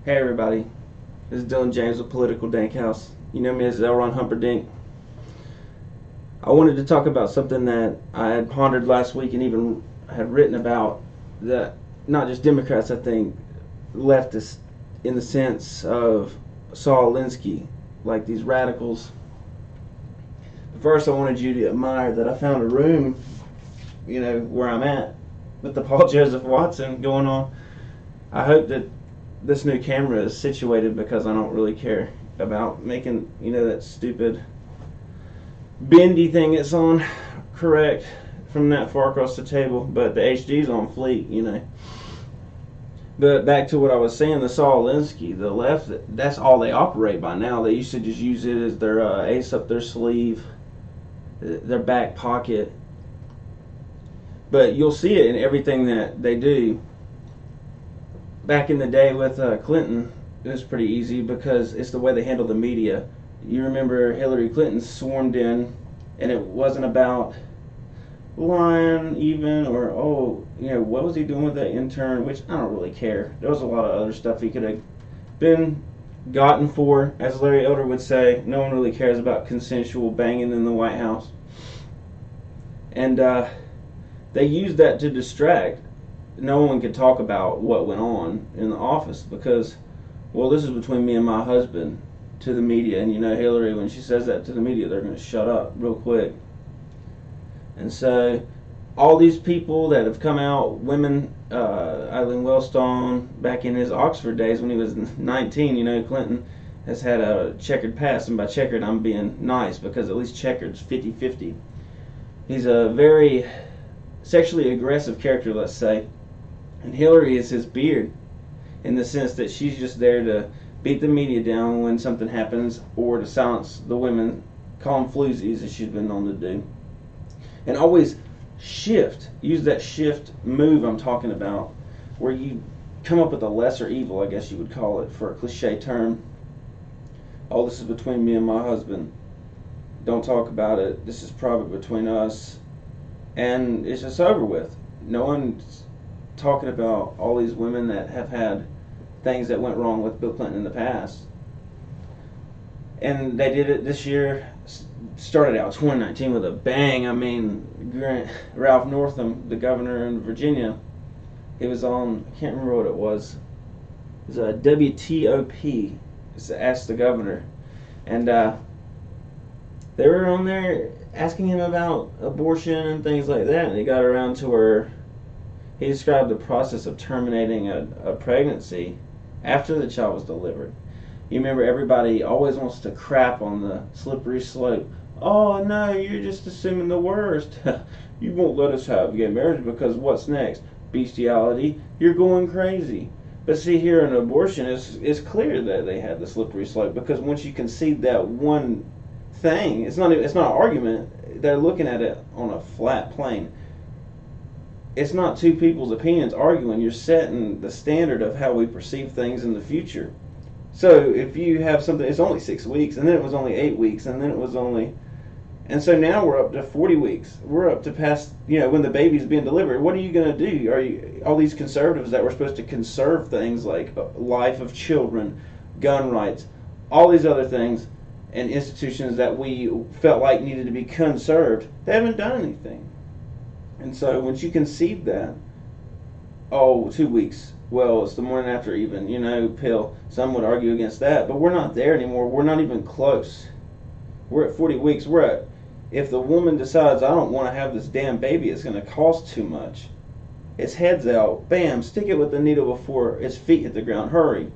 Hey everybody, this is Dylan James with Political Dankhouse. You know me as Elron Humperdinck. I wanted to talk about something that I had pondered last week and even had written about, that not just Democrats, I think, leftists, in the sense of Saul Alinsky, like these radicals. First, I wanted you to admire that I found a room, where I'm at, with the Paul Joseph Watson going on. I hope that this new camera is situated, because I don't really care about making, that stupid bendy thing it's on correct from that far across the table, but the HD's on fleek, But back to what I was saying, the Saul Alinsky, the left, that's all they operate by now. They used to just use it as their ace up their sleeve, their back pocket. But you'll see it in everything that they do. Back in the day with Clinton, it was pretty easy because it's the way they handle the media. You remember Hillary Clinton swarmed in, and it wasn't about lying even, or what was he doing with that intern, which I don't really care. There was a lot of other stuff he could have been gotten for. As Larry Elder would say, no one really cares about consensual banging in the White House. And they used that to distract. No one could talk about what went on in the office because, well, this is between me and my husband, to the media. And Hillary, when she says that to the media, they're going to shut up real quick. And so all these people that have come out, women, Eileen Wellstone, back in his Oxford days when he was 19, Clinton has had a checkered past. And by checkered, I'm being nice, because at least checkered's 50-50. He's a very sexually aggressive character, let's say. And Hillary is his beard, in the sense that she's just there to beat the media down when something happens, or to silence the women, call them floozies, as she's been known to do. And always use that shift move I'm talking about, where you come up with a lesser evil, I guess you would call it, for a cliche term. Oh, this is between me and my husband. Don't talk about it. This is private between us. And it's just over with. No one's talking about all these women that have had things that went wrong with Bill Clinton in the past. And they did it this year. Started out 2019 with a bang. I mean, Ralph Northam, the governor in Virginia, he was on, I can't remember what it was. It was a WTOP. It's Ask the Governor. And they were on there asking him about abortion and things like that. And he got around to where he described the process of terminating a pregnancy after the child was delivered. You remember, everybody always wants to crap on the slippery slope. Oh no, you're just assuming the worst. You won't let us have gay marriage because what's next? Bestiality. You're going crazy. But see, here in abortion, it's clear that they had the slippery slope, because once you concede that one thing, it's not an argument. They're looking at it on a flat plane. It's not two people's opinions arguing. You're setting the standard of how we perceive things in the future. So if you have something, it's only 6 weeks, and then it was only 8 weeks, and then it was only, and so now we're up to 40 weeks. We're up to past, when the baby's being delivered. What are you going to do? Are you, all these conservatives that were supposed to conserve things like life of children, gun rights, all these other things, and institutions that we felt like needed to be conserved, they haven't done anything. And so once you concede that, 2 weeks, well, it's the morning after even, pill. Some would argue against that, but we're not there anymore. We're not even close. We're at 40 weeks. We're at, if the woman decides, I don't want to have this damn baby, it's going to cost too much. Its head's out, bam, stick it with the needle before its feet hit the ground, hurry.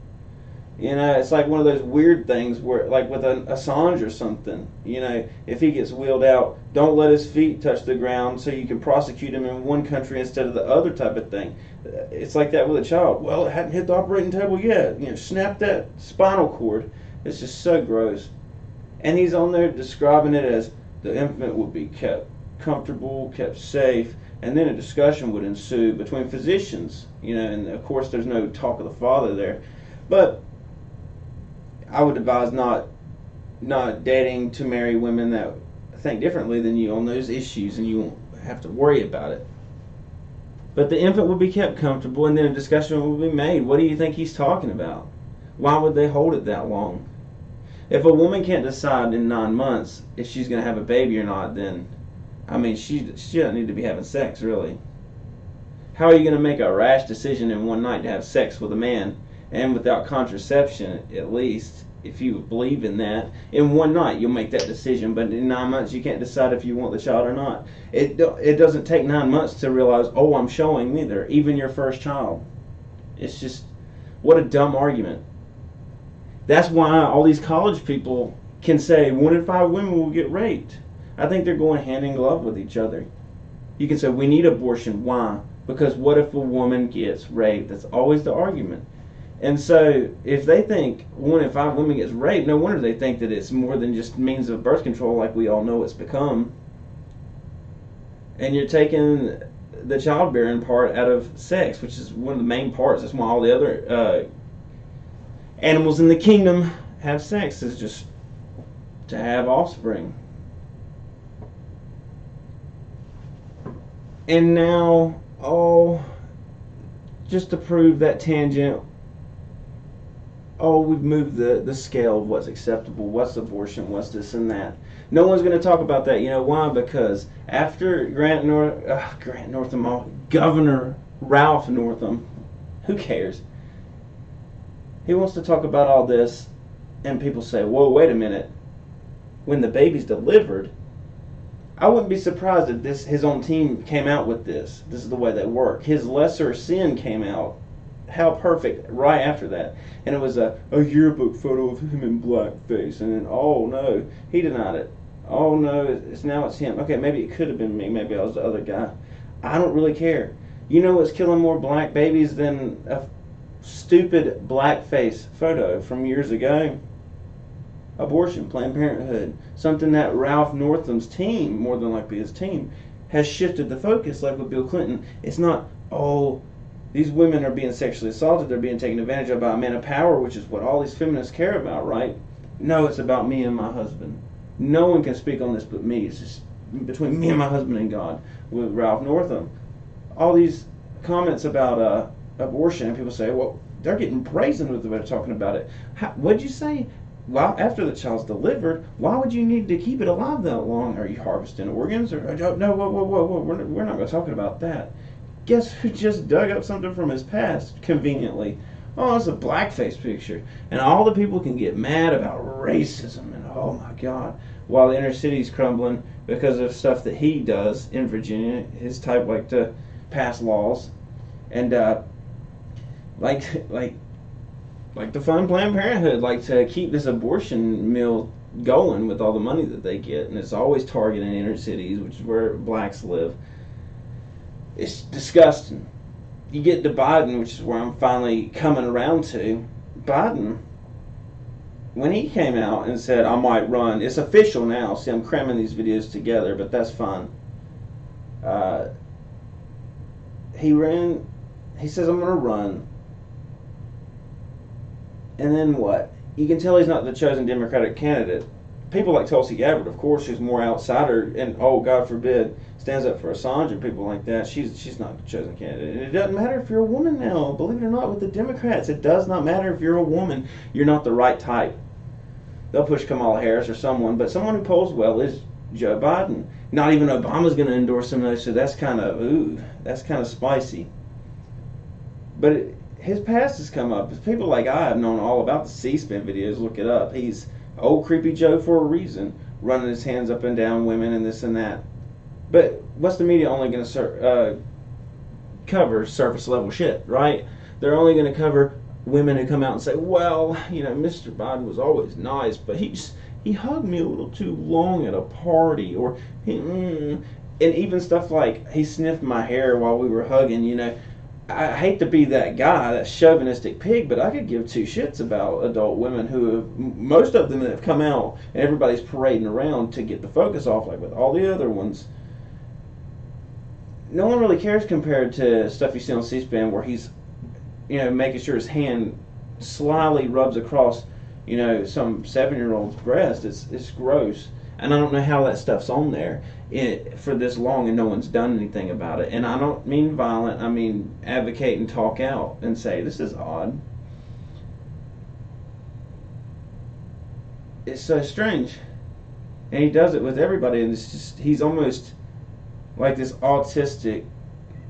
It's like one of those weird things where, like with an Assange or something, if he gets wheeled out, don't let his feet touch the ground so you can prosecute him in one country instead of the other type of thing. It's like that with a child. Well, it hadn't hit the operating table yet. Snap that spinal cord. It's just so gross. And he's on there describing it as the infant would be kept comfortable, kept safe, and then a discussion would ensue between physicians, and of course there's no talk of the father there. But I would advise not dating to marry women that think differently than you on those issues, and you won't have to worry about it. But the infant would be kept comfortable, and then a discussion would be made. What do you think he's talking about? Why would they hold it that long? If a woman can't decide in 9 months if she's going to have a baby or not, then, I mean, she doesn't need to be having sex, really. How are you going to make a rash decision in one night to have sex with a man, and without contraception, at least, if you believe in that, in one night you'll make that decision, but in 9 months you can't decide if you want the child or not. It doesn't take 9 months to realize, oh, I'm showing neither, even your first child. It's just, what a dumb argument. That's why all these college people can say 1 in 5 women will get raped. I think they're going hand in glove with each other. You can say, we need abortion. Why? Because what if a woman gets raped? That's always the argument. And so if they think 1 in 5 women gets raped, no wonder they think that it's more than just means of birth control like we all know it's become. And you're taking the childbearing part out of sex, which is one of the main parts. That's why all the other animals in the kingdom have sex, is just to have offspring. And now, just to prove that tangent, we've moved the scale of what's acceptable, what's abortion, what's this and that. No one's going to talk about that. You know why? Because after Governor Ralph Northam, who cares? He wants to talk about all this, and people say, whoa, wait a minute. When the baby's delivered, I wouldn't be surprised if his own team came out with this. This is the way they work. His lesser sin came out. How perfect, right after that. And it was a yearbook photo of him in blackface. And then, oh no, he denied it. Oh no, now it's him. Okay, maybe it could have been me. Maybe I was the other guy. I don't really care. You know what's killing more black babies than a stupid blackface photo from years ago? Abortion, Planned Parenthood. Something that Ralph Northam's team, more than likely his team, has shifted the focus, like with Bill Clinton. It's not, these women are being sexually assaulted, they're being taken advantage of by a man of power, which is what all these feminists care about, right? No, it's about me and my husband. No one can speak on this but me. It's just between me and my husband and God with Ralph Northam. All these comments about abortion, and people say, well, they're getting brazen with the way they're talking about it. What'd you say? Well, after the child's delivered, why would you need to keep it alive that long? Are you harvesting organs? Or no, whoa. We're not going to talk about that. Guess who just dug up something from his past, conveniently? Oh, it's a blackface picture. And all the people can get mad about racism and, oh my God, while the inner city's crumbling because of stuff that he does in Virginia. His type like to pass laws and like to fund Planned Parenthood, like to keep this abortion mill going with all the money that they get, and it's always targeting inner cities, which is where blacks live. It's disgusting. You get to Biden, which is where I'm finally coming around to. Biden, when he came out and said, I might run, it's official now. See, I'm cramming these videos together, but that's fine. He says, I'm going to run. And then what? You can tell he's not the chosen Democratic candidate. People like Tulsi Gabbard, of course, who's more outsider, and God forbid, stands up for Assange and people like that. She's not the chosen candidate. And it doesn't matter if you're a woman now. Believe it or not, with the Democrats, it does not matter if you're a woman. You're not the right type. They'll push Kamala Harris or someone, but someone who polls well is Joe Biden. Not even Obama's going to endorse him, though, so that's kind of spicy. But his past has come up. People like I have known all about the C-SPAN videos. Look it up. He's old creepy Joe for a reason, running his hands up and down women and this and that. But what's the media only going to cover? Surface level shit, right? They're only going to cover women who come out and say, well, Mr. Biden was always nice, but he hugged me a little too long at a party, or and even stuff like he sniffed my hair while we were hugging. I hate to be that guy, that chauvinistic pig, but I could give two shits about adult women most of them have come out and everybody's parading around to get the focus off, like with all the other ones. No one really cares compared to stuff you see on C-SPAN where he's, making sure his hand slyly rubs across, some 7-year-old's breast. It's gross. And I don't know how that stuff's on there for this long and no one's done anything about it. And I don't mean violent. I mean advocate and talk out and say, this is odd. it's so strange. And he does it with everybody, and it's just, he's almost like this autistic,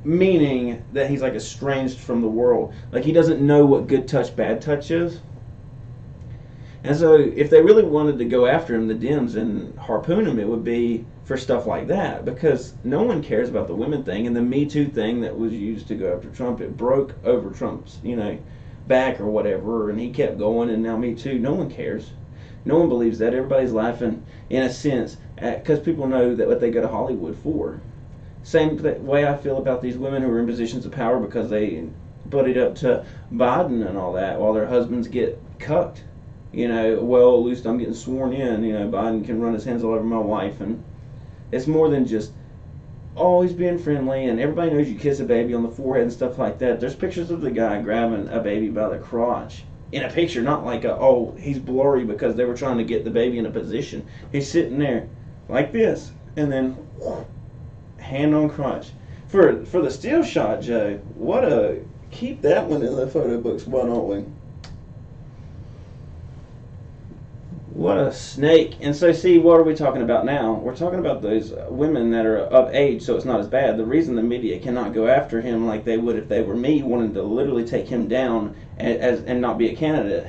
meaning that he's like estranged from the world. Like he doesn't know what good touch, bad touch is. And so if they really wanted to go after him, the Dems, and harpoon him, it would be for stuff like that, because no one cares about the women thing. And the Me Too thing that was used to go after Trump, it broke over Trump's, back or whatever, and he kept going, and now Me Too, no one cares. No one believes that. Everybody's laughing, in a sense, because people know that what they go to Hollywood for. Same way I feel about these women who are in positions of power because they buddied up to Biden and all that, while their husbands get cucked. Well, at least I'm getting sworn in. Biden can run his hands all over my wife, and it's more than just, oh, he's being friendly, and everybody knows you kiss a baby on the forehead and stuff like that. There's pictures of the guy grabbing a baby by the crotch in a picture, not like he's blurry because they were trying to get the baby in a position. He's sitting there like this, and then hand on crotch. For the still shot, Joe, keep that one in the photo books, why don't we? What a snake. And so, see, what are we talking about now? We're talking about those women that are of age, so it's not as bad. The reason the media cannot go after him like they would if they were me, wanting to literally take him down and not be a candidate,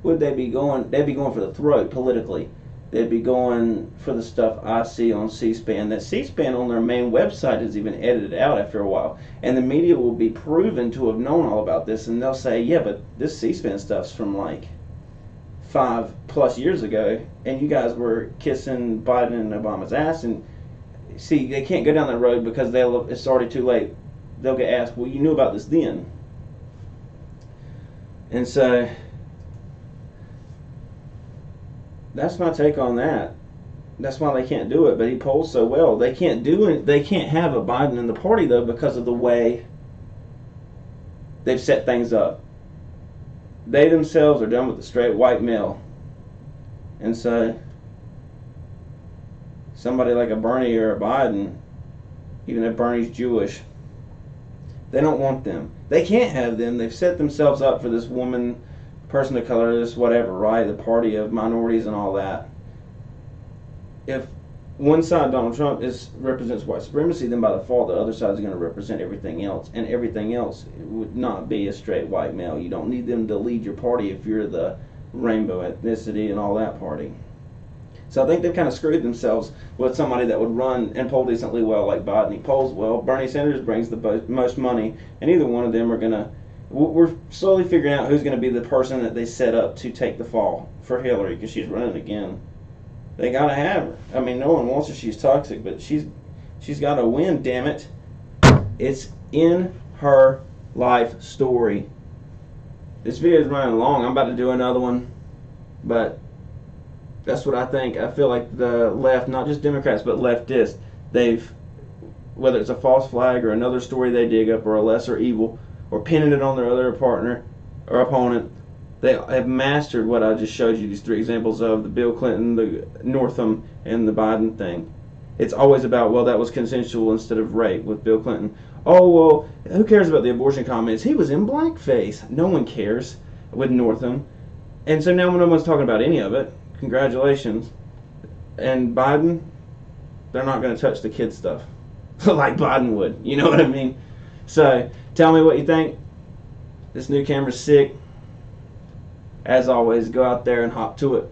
they'd be going for the throat politically. They'd be going for the stuff I see on C-SPAN. That C-SPAN on their main website is even edited out after a while. And the media will be proven to have known all about this, and they'll say, yeah, but this C-SPAN stuff's from like 5+ years ago, and you guys were kissing Biden and Obama's ass. And see, they can't go down that road because it's already too late. They'll get asked, well, you knew about this then. And so that's my take on that. That's why they can't do it. But he polls so well. They can't do it. They can't have a Biden in the party though because of the way they've set things up. They themselves are done with the straight white male. And so somebody like a Bernie or a Biden, even if Bernie's Jewish, they don't want them. They can't have them. They've set themselves up for this woman, person of color, this whatever, right? The party of minorities and all that. If one side, Donald Trump, represents white supremacy, then by default the other side is going to represent everything else, and everything else would not be a straight white male. You don't need them to lead your party if you're the rainbow ethnicity and all that party. So I think they've kind of screwed themselves with somebody that would run and poll decently well like Biden. He polls well. Bernie Sanders brings the most money, and either one of them are going to. We're slowly figuring out who's going to be the person that they set up to take the fall for Hillary, because she's running again. They gotta have her. I mean, no one wants her. She's toxic, but she's got to win. Damn it! It's in her life story. This video is running long. I'm about to do another one, but that's what I think. I feel like the left, not just Democrats, but leftists, whether it's a false flag or another story they dig up or a lesser evil or pinning it on their other partner or opponent, they have mastered what I just showed you, these 3 examples of the Bill Clinton, the Northam, and the Biden thing. It's always about, well, that was consensual instead of rape with Bill Clinton. Oh, well, who cares about the abortion comments? He was in blackface. No one cares with Northam. And so now no one's talking about any of it. Congratulations. And Biden, they're not going to touch the kid stuff like Biden would. You know what I mean? So tell me what you think. This new camera's sick. As always, go out there and hop to it.